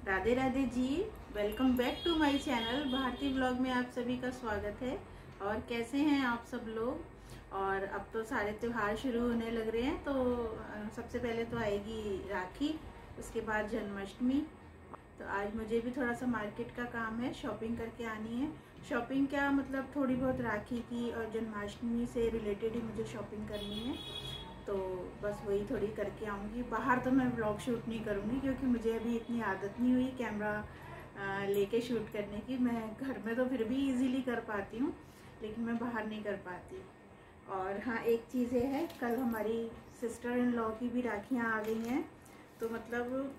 Radhe Radhe ji. Welcome back to my channel Bharti blog में आप सभी का स्वागत है। और कैसे हैं आप सब लोग। और अब तो सारे त्योहार शुरू होने लग रहे हैं, तो सबसे पहले तो आएगी राखी, उसके बाद जन्माष्टमी। तो आज मुझे भी थोड़ा सा मार्केट का काम है, शॉपिंग करके आनी है। शॉपिंग क्या मतलब थोड़ी बहुत राखी की और जन्माष्टमी से रिलेटेड ही मुझे शॉपिंग करनी है, तो बस वही थोड़ी करके आऊँगी। बाहर तो मैं व्लॉग शूट नहीं करूँगी क्योंकि मुझे अभी इतनी आदत नहीं हुई कैमरा लेके शूट करने की। मैं घर में तो फिर भी इजीली कर पाती हूँ, लेकिन मैं बाहर नहीं कर पाती। और हाँ, एक चीज़ ये है, कल हमारी सिस्टर इन लॉ की भी राखियाँ आ गई हैं, तो मतलब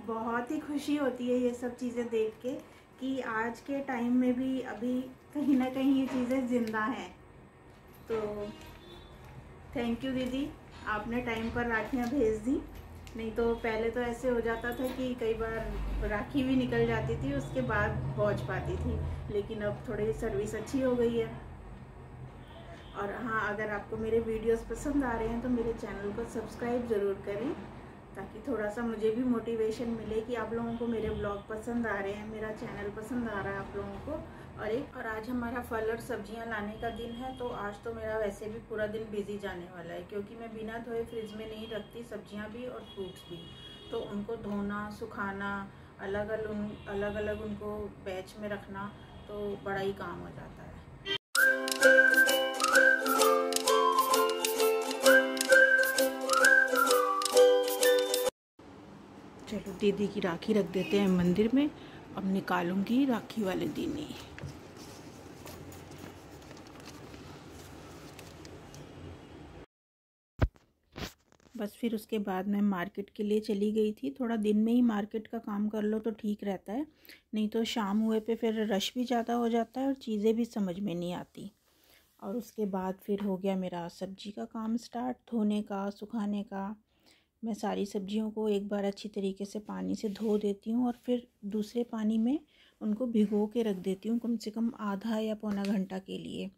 बहुत ही खुशी होती है ये सब चीज़ें देख के कि आज के टाइम में भी अभी कहीं ना कहीं ये चीज़ें ज़िंदा हैं। तो थैंक यू दीदी, आपने टाइम पर राखियाँ भेज दी। नहीं तो पहले तो ऐसे हो जाता था कि कई बार राखी भी निकल जाती थी, उसके बाद पहुंच पाती थी, लेकिन अब थोड़ी सर्विस अच्छी हो गई है। और हाँ, अगर आपको मेरे वीडियोस पसंद आ रहे हैं तो मेरे चैनल को सब्सक्राइब ज़रूर करें, ताकि थोड़ा सा मुझे भी मोटिवेशन मिले कि आप लोगों को मेरे ब्लॉग पसंद आ रहे हैं, मेरा चैनल पसंद आ रहा है आप लोगों को। और आज हमारा फल और सब्जियां लाने का दिन है, तो आज तो मेरा वैसे भी पूरा दिन बिजी जाने वाला है, क्योंकि मैं बिना धोए फ्रिज में नहीं रखती सब्जियां भी और फ्रूट्स भी। तो उनको धोना, सुखाना, अलग अलग उनको बैच में रखना, तो बड़ा ही काम हो जाता है। चलो दीदी की राखी रख देते हैं मंदिर में, अब निकालूंगी राखी वाले दिन ही। बस फिर उसके बाद मैं मार्केट के लिए चली गई थी। थोड़ा दिन में ही मार्केट का काम कर लो तो ठीक रहता है, नहीं तो शाम हुए पे फिर रश भी ज़्यादा हो जाता है और चीज़ें भी समझ में नहीं आती। और उसके बाद फिर हो गया मेरा सब्जी का काम स्टार्ट, धोने का, सुखाने का। मैं सारी सब्जियों को एक बार अच्छी तरीके से पानी से धो देती हूँ और फिर दूसरे पानी में उनको भिगो के रख देती हूँ, कम से कम आधा या पौना घंटा के लिए,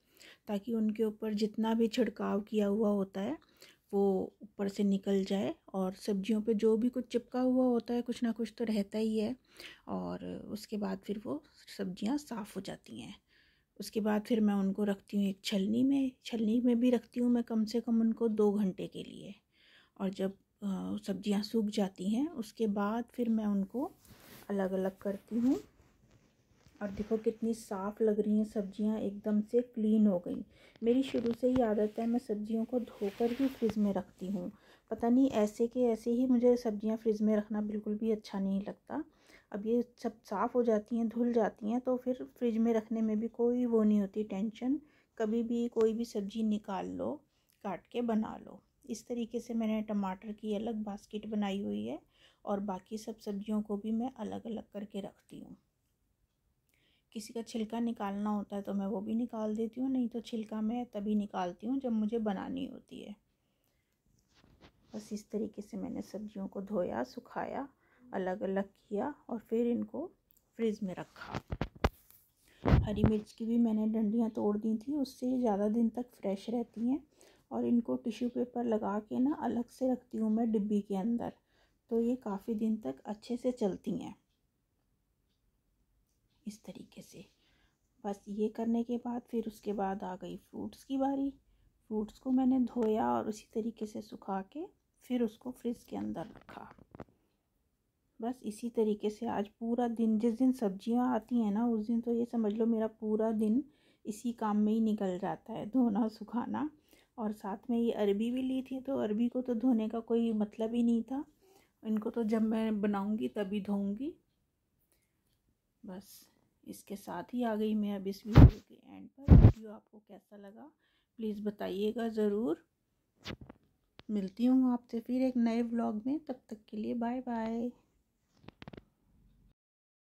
ताकि उनके ऊपर जितना भी छिड़काव किया हुआ होता है वो ऊपर से निकल जाए। और सब्जियों पे जो भी कुछ चिपका हुआ होता है, कुछ ना कुछ तो रहता ही है। और उसके बाद फिर वो सब्जियां साफ़ हो जाती हैं। उसके बाद फिर मैं उनको रखती हूँ एक छलनी में भी रखती हूँ मैं कम से कम उनको 2 घंटे के लिए। और जब सब्जियां सूख जाती हैं उसके बाद फिर मैं उनको अलग अलग करती हूँ। और देखो कितनी साफ़ लग रही हैं सब्जियां, एकदम से क्लीन हो गई। मेरी शुरू से ही आदत है, मैं सब्जियों को धोकर ही फ्रिज में रखती हूँ। पता नहीं ऐसे के ऐसे ही मुझे सब्जियां फ्रिज में रखना बिल्कुल भी अच्छा नहीं लगता। अब ये सब साफ़ हो जाती हैं, धुल जाती हैं, तो फिर फ्रिज में रखने में भी कोई वो नहीं होती टेंशन। कभी भी कोई भी सब्ज़ी निकाल लो, काट के बना लो। इस तरीके से मैंने टमाटर की अलग बास्केट बनाई हुई है और बाकी सब सब्जियों को भी मैं अलग अलग करके रखती हूँ। किसी का छिलका निकालना होता है तो मैं वो भी निकाल देती हूँ, नहीं तो छिलका मैं तभी निकालती हूँ जब मुझे बनानी होती है। बस इस तरीके से मैंने सब्जियों को धोया, सुखाया, अलग अलग किया और फिर इनको फ्रिज में रखा। हरी मिर्च की भी मैंने डंडियाँ तोड़ दी थी, उससे ज़्यादा दिन तक फ्रेश रहती हैं। और इनको टिश्यू पेपर लगा के ना अलग से रखती हूँ मैं डिब्बी के अंदर, तो ये काफ़ी दिन तक अच्छे से चलती हैं इस तरीके से। बस ये करने के बाद फिर उसके बाद आ गई फ्रूट्स की बारी। फ्रूट्स को मैंने धोया और उसी तरीके से सुखा के फिर उसको फ्रिज के अंदर रखा। बस इसी तरीके से आज पूरा दिन, जिस दिन सब्जियां आती हैं ना उस दिन तो ये समझ लो मेरा पूरा दिन इसी काम में ही निकल जाता है, धोना, सुखाना। और साथ में ये अरबी भी ली थी, तो अरबी को तो धोने का कोई मतलब ही नहीं था, इनको तो जब मैं बनाऊंगी तभी धोऊंगी। बस इसके साथ ही आ गई मैं अब इस वीडियो के एंड पर। वीडियो आपको कैसा लगा प्लीज़ बताइएगा ज़रूर। मिलती हूँ आपसे फिर एक नए व्लॉग में, तब तक के लिए बाय बाय।